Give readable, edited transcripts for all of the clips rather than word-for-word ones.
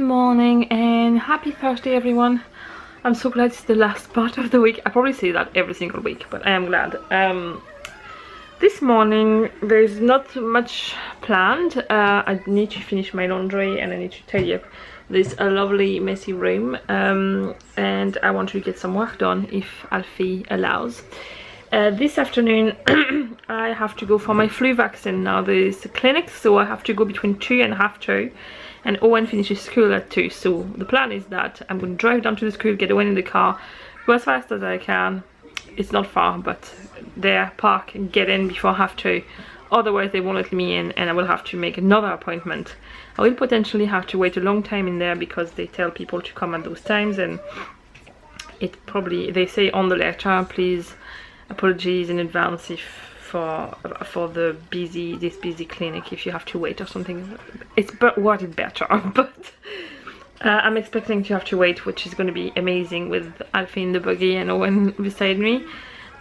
morning and happy Thursday everyone. I'm so glad it's the last part of the week. I probably say that every single week, but I am glad. This morning there's not much planned. I need to finish my laundry and I need to tidy up this lovely messy room, and I want to get some work done if Alfie allows. This afternoon I have to go for my flu vaccine. Now there's a clinic, so I have to go between 2 and half 2, and Owen finishes school at 2. So the plan is that I'm going to drive down to the school, get Owen in the car, go as fast as I can. It's not far, but there, park and get in before half 2. Otherwise they won't let me in and I will have to make another appointment. I will potentially have to wait a long time in there because they tell people to come at those times, and it probably, they say on the letter, please apologies in advance if for the this busy clinic if you have to wait or something. It's worded better, but I'm expecting to have to wait, which is going to be amazing with Alfie in the buggy and Owen beside me.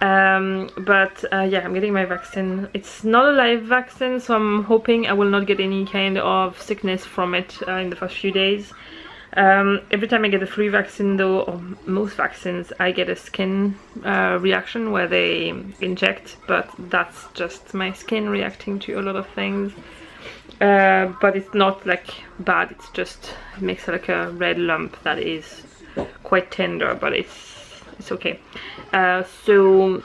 Yeah, I'm getting my vaccine. It's not a live vaccine, so I'm hoping I will not get any kind of sickness from it in the first few days. Every time I get a flu vaccine though, or most vaccines, I get a skin reaction where they inject, but that's just my skin reacting to a lot of things. But it's not like bad, it's just, it makes like a red lump that is quite tender, but it's okay. So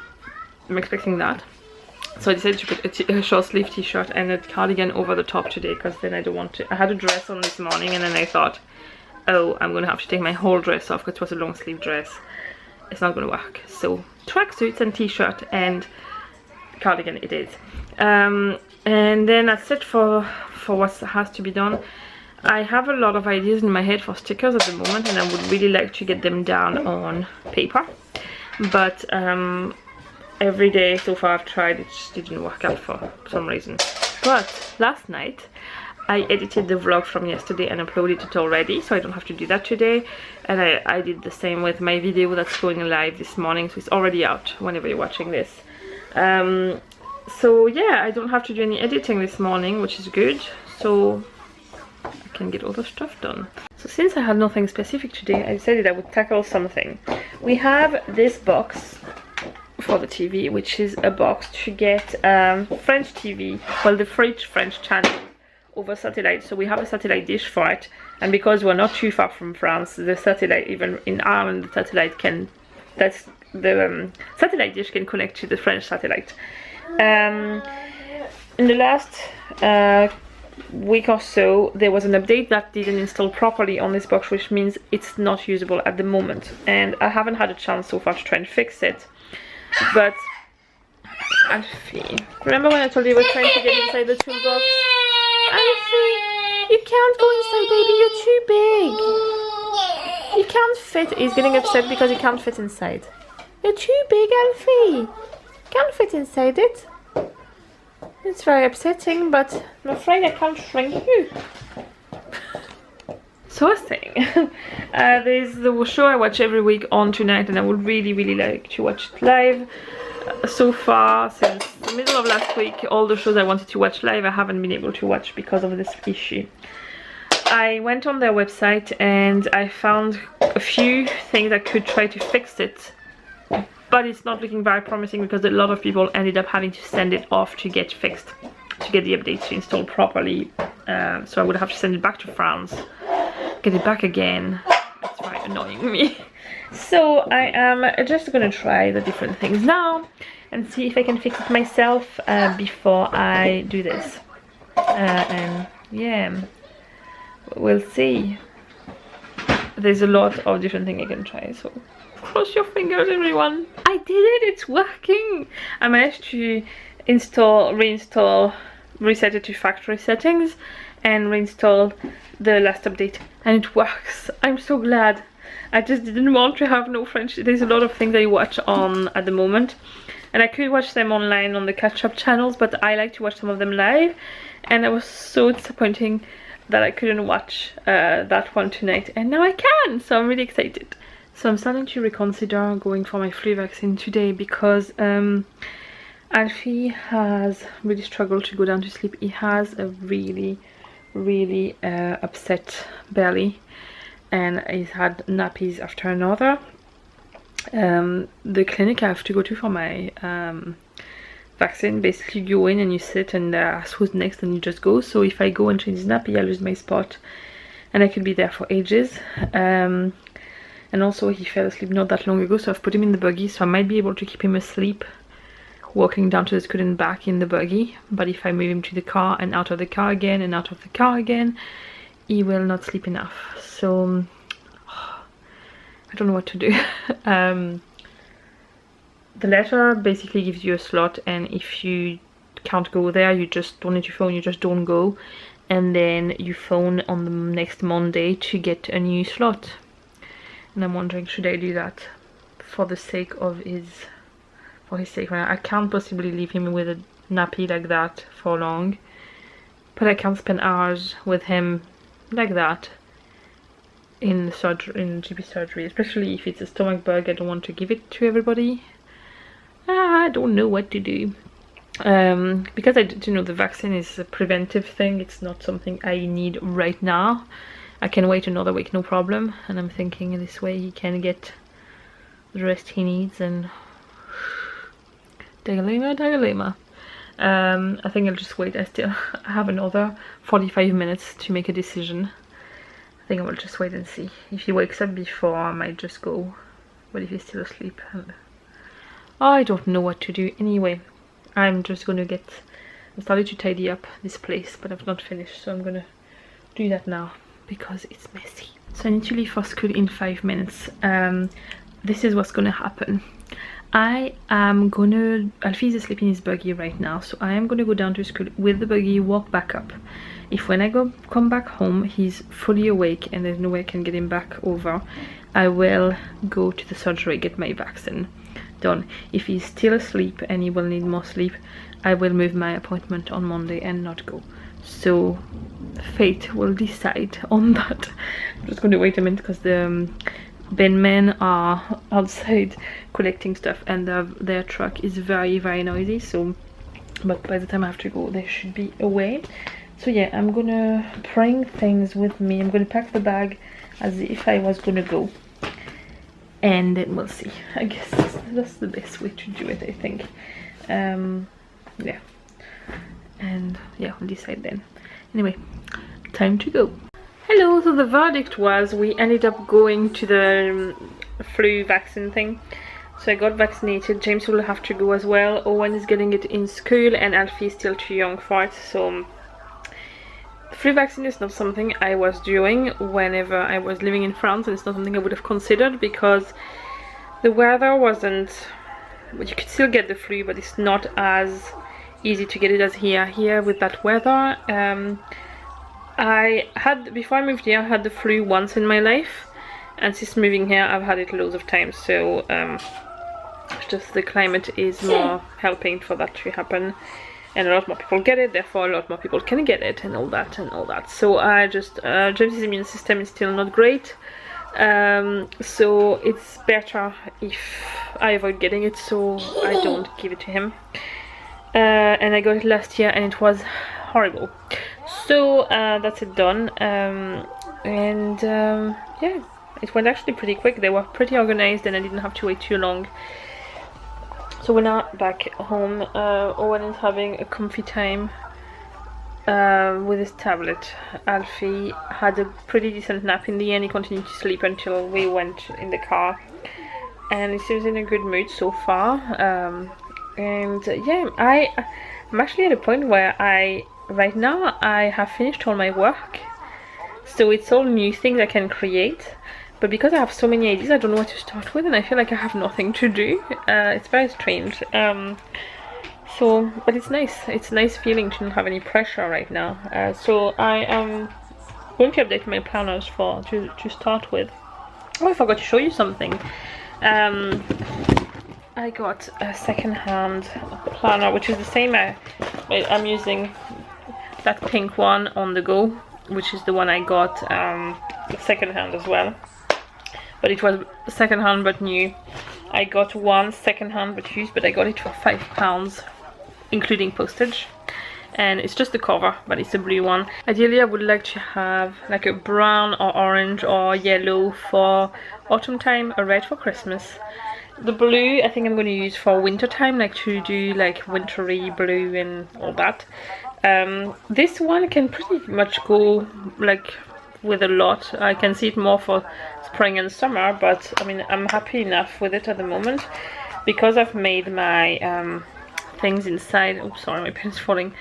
I'm expecting that. So I decided to put a short sleeve t-shirt and a cardigan over the top today, because then I don't want to. I had a dress on this morning and then I thought, oh, I'm gonna have to take my whole dress off because it was a long sleeve dress. It's not gonna work. So tracksuits and t-shirt and cardigan it is. And then that's it for what has to be done. I have a lot of ideas in my head for stickers at the moment, and I would really like to get them down on paper, but every day so far I've tried, it just didn't work out for some reason. But last night I edited the vlog from yesterday and uploaded it already, so I don't have to do that today. And I did the same with my video that's going live this morning, so it's already out whenever you're watching this. So yeah, I don't have to do any editing this morning, which is good, so I can get all the stuff done. So since I had nothing specific today, I decided I would tackle something. We have this box for the TV, which is a box to get French TV, well, the French channel over satellite. So we have a satellite dish for it, and because we're not too far from France, the satellite, even in Ireland, the satellite can, that's the satellite dish can connect to the French satellite. In the last week or so there was an update that didn't install properly on this box, which means it's not usable at the moment, and I haven't had a chance so far to try and fix it. But Alfie, remember when I told you we were trying to get inside the toolbox? Alfie, you can't go inside, baby, you're too big. You can't fit. He's getting upset because he can't fit inside. You're too big, Alfie. Can't fit inside it. It's very upsetting, but I'm afraid I can't shrink you. So I was saying, there's the show I watch every week on tonight, and I would really like to watch it live. So far, since the middle of last week, all the shows I wanted to watch live I haven't been able to watch because of this issue. I went on their website and I found a few things I could try to fix it, but it's not looking very promising because a lot of people ended up having to send it off to get fixed, to get the updates to install properly. So I would have to send it back to France, get it back again. It's very annoying me. So I am just gonna try the different things now and see if I can fix it myself before I do this. And yeah, we'll see. There's a lot of different things I can try, so cross your fingers everyone. I did it, it's working. I managed to install, reinstall, reset it to factory settings and reinstall the last update, and it works. I'm so glad. I just didn't want to have no French. There's a lot of things I watch on at the moment, and I could watch them online on the catch-up channels, but I like to watch some of them live, and it was so disappointing that I couldn't watch that one tonight, and now I can, so I'm really excited. So I'm starting to reconsider going for my flu vaccine today, because Alfie has really struggled to go down to sleep. He has a really really upset belly, and he's had nappies after another. The clinic I have to go to for my vaccine, basically you go in and you sit and ask who's next and you just go. So if I go and change his nappy, I lose my spot and I could be there for ages. And also he fell asleep not that long ago, so I've put him in the buggy, so I might be able to keep him asleep walking down to the school and back in the buggy. But if I move him to the car and out of the car again and out of the car again, he will not sleep enough. So I don't know what to do. The letter basically gives you a slot, and if you can't go there, you just don't need your phone, you just don't go, and then you phone on the next Monday to get a new slot. And I'm wondering, should I do that for the sake of his sake? I can't possibly leave him with a nappy like that for long, but I can't spend hours with him like that in surgery, in GP surgery, especially if it's a stomach bug. I don't want to give it to everybody. I don't know what to do, because the vaccine is a preventive thing. It's not something I need right now. I can wait another week, no problem, and I'm thinking this way he can get the rest he needs. And dilemma. I think I'll just wait. I still have another 45 minutes to make a decision. I think I will just wait and see. If he wakes up before, I might just go, but if he's still asleep, I don't know what to do. Anyway, I'm just gonna I started to tidy up this place, but I've not finished, so I'm gonna do that now because it's messy. So I need to leave for school in 5 minutes. This is what's gonna happen. Alfie is asleep in his buggy right now, so I am gonna go down to school with the buggy, walk back up. If when I come back home he's fully awake and there's no way I can get him back over, I will go to the surgery, get my vaccine done. If he's still asleep and he will need more sleep, I will move my appointment on Monday and not go. So fate will decide on that. I'm just going to wait a minute because the bin men are outside collecting stuff, and their truck is very, very noisy. So, but by the time I have to go, they should be away. So yeah, I'm gonna bring things with me. I'm gonna pack the bag as if I was gonna go, and then we'll see. I guess that's the best way to do it, I think. Yeah, and yeah, we'll decide then. Anyway, time to go. Hello. So the verdict was we ended up going to the flu vaccine thing. So I got vaccinated. James will have to go as well. Owen is getting it in school, and Alfie is still too young for it. So the flu vaccine is not something I was doing whenever I was living in France, and it's not something I would have considered because the weather wasn't... You could still get the flu, but it's not as easy to get it as here. Here with that weather, before I moved here, I had the flu once in my life, and since moving here I've had it loads of times. So just the climate is more helping for that to happen, and a lot more people get it, therefore a lot more people can get it, and all that and all that. So I just James's immune system is still not great, so it's better if I avoid getting it, so I don't give it to him. And I got it last year and it was horrible. So that's it done. Yeah, it went actually pretty quick. They were pretty organized and I didn't have to wait too long. So we're now back home. Owen is having a comfy time with his tablet. Alfie had a pretty decent nap in the end. He continued to sleep until we went in the car, and he seems in a good mood so far. Yeah, I'm actually at a point where right now I have finished all my work, so it's all new things I can create. But because I have so many ideas, I don't know what to start with, and I feel like I have nothing to do. It's very strange. But it's nice. It's a nice feeling to not have any pressure right now. So I am going to update my planners to start with. Oh, I forgot to show you something. I got a second-hand planner, which is the same. I'm using that pink one on the go, which is the one I got second-hand as well. But it was second-hand but new. I got one second-hand but used, but I got it for £5, including postage. and it's just the cover, but it's a blue one. Ideally I would like to have like a brown or orange or yellow for autumn time, a red for Christmas. The blue I think I'm going to use for winter time, like to do like wintry blue and all that. This one can pretty much go like with a lot. I can see it more for spring and summer, but I mean I'm happy enough with it at the moment because I've made my things inside. Oh sorry, my pen's falling.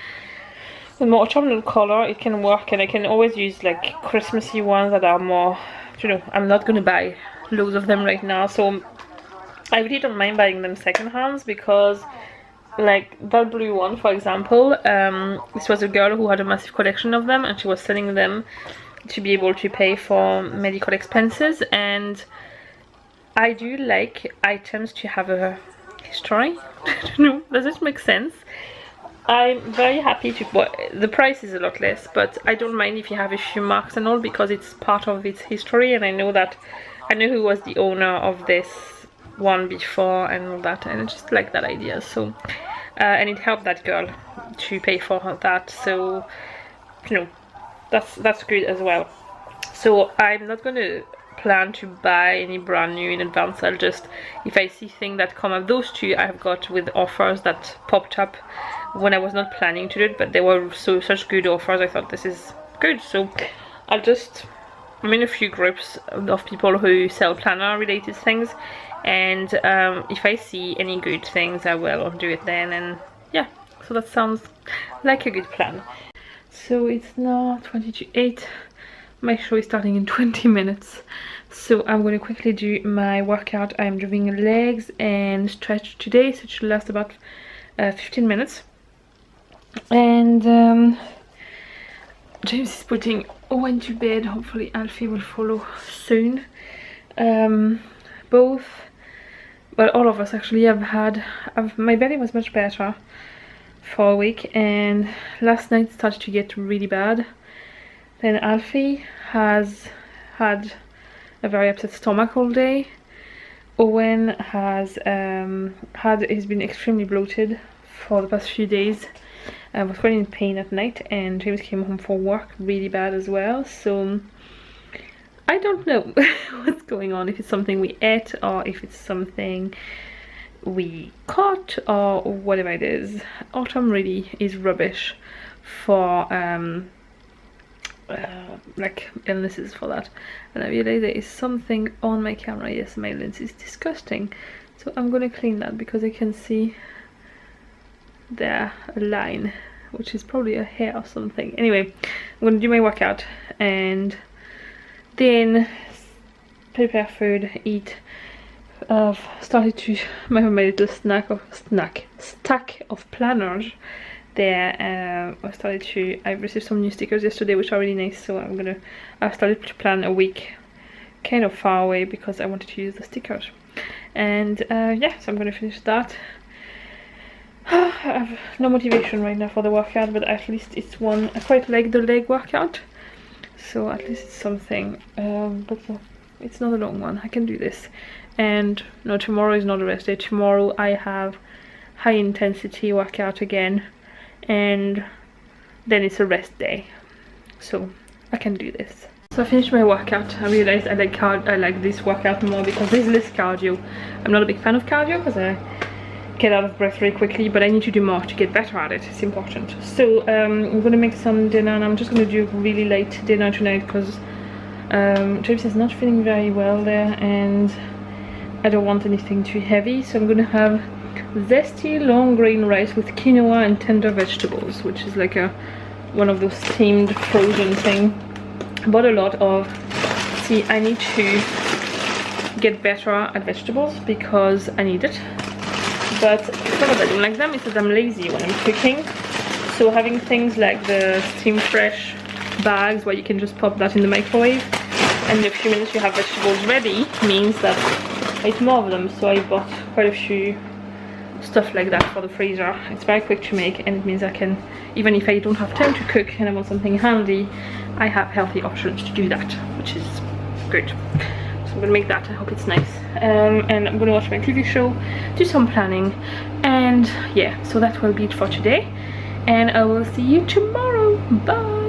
The more autumnal color, it can work, and I can always use like Christmassy ones that are more, you know, I'm not gonna buy loads of them right now, so I really don't mind buying them second-hand, because like that blue one for example, this was a girl who had a massive collection of them and she was selling them to be able to pay for medical expenses, and I do like items to have a history. I don't know, does it make sense? I'm very happy to, well, the price is a lot less, but I don't mind if you have a few marks and all, because it's part of its history, and I know who was the owner of this one before and all that, and I just like that idea. So and it helped that girl to pay for that, so you know, that's good as well. So I'm not gonna plan to buy any brand new in advance. I'll just, if I see things that come up, those two I've got with offers that popped up when I was not planning to do it, but they were such good offers, I thought this is good. So I'm in a few groups of people who sell planner related things, and if I see any good things I will do it then, and yeah, so that sounds like a good plan. So it's now 20 to 8. My show is starting in 20 minutes, so I'm going to quickly do my workout. I'm doing legs and stretch today, so it should last about 15 minutes. And James is putting Owen to bed. Hopefully Alfie will follow soon. Both, well, all of us actually my belly was much better for a week, and last night started to get really bad. Then Alfie has had a very upset stomach all day. Owen has he's been extremely bloated for the past few days. I was quite in pain at night, and James came home from work really bad as well. So I don't know what's going on, if it's something we ate or if it's something we caught or whatever it is. Autumn really is rubbish for like illnesses for that. And I realize there is something on my camera. Yes, my lens is disgusting, so I'm gonna clean that because I can see there a line, which is probably a hair or something. Anyway, I'm gonna do my workout and then prepare food, eat. I've started to my little stack of planners there. I've received some new stickers yesterday which are really nice, so I've started to plan a week kind of far away because I wanted to use the stickers. And yeah, so I'm gonna finish that. I have no motivation right now for the workout, but at least it's one. I quite like the leg workout, so at least it's something. But it's not a long one, I can do this. And no, tomorrow is not a rest day. Tomorrow I have high intensity workout again, and then it's a rest day, so I can do this. So I finished my workout. I realized I like this workout more because there's less cardio. I'm not a big fan of cardio because I get out of breath very quickly, but I need to do more to get better at it. It's important. So I'm gonna make some dinner, and I'm just gonna do really late dinner tonight because James is not feeling very well there, and I don't want anything too heavy. So I'm gonna have zesty long grain rice with quinoa and tender vegetables, which is like one of those steamed frozen thing. I bought a lot of, see, I need to get better at vegetables because I need it, but it's not that I don't like them, it's that I'm lazy when I'm cooking. So having things like the steam fresh bags where you can just pop that in the microwave and in a few minutes you have vegetables ready means that I eat more of them. So I bought quite a few stuff like that for the freezer. It's very quick to make, and it means I can, even if I don't have time to cook and I want something handy, I have healthy options to do that, which is good. So I'm gonna make that. I hope it's nice. And I'm gonna watch my TV show, do some planning, and yeah, so that will be it for today. and I will see you tomorrow. Bye.